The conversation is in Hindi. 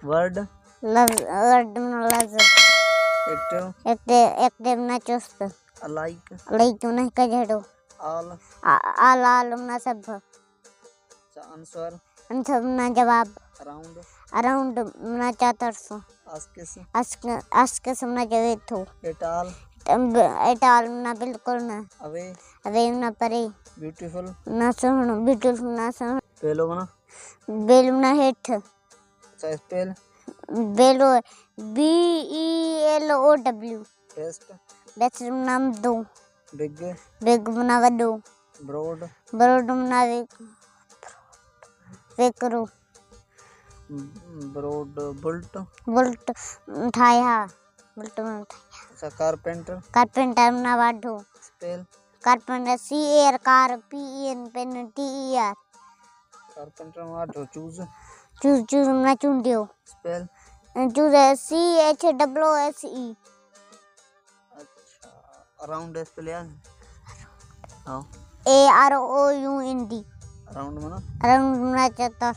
वर्ड वर्ड लफ्ज एक्टिव ना चुस्त लाइक नहीं कजड़ो आल ना सब आंसर ना जवाब अराउंड ना चातरसो आस्क ना जवेथो एटाल ना बिल्कुल ना अवे ना परे ब्यूटीफुल ना सोहणो बेलू ना हेठ स्पेल बेलो BELOW बेस्ट नाम दो बिग ना वडो ब्रोड ना वेकरो बुल्ट ठाया कारपेंटर ना वाढो carpenter CAR car PEN pen TER choose ना चुंडियो चूज CHOOSE अराउंड स्पेल याद AROUND अराउंड ना चतर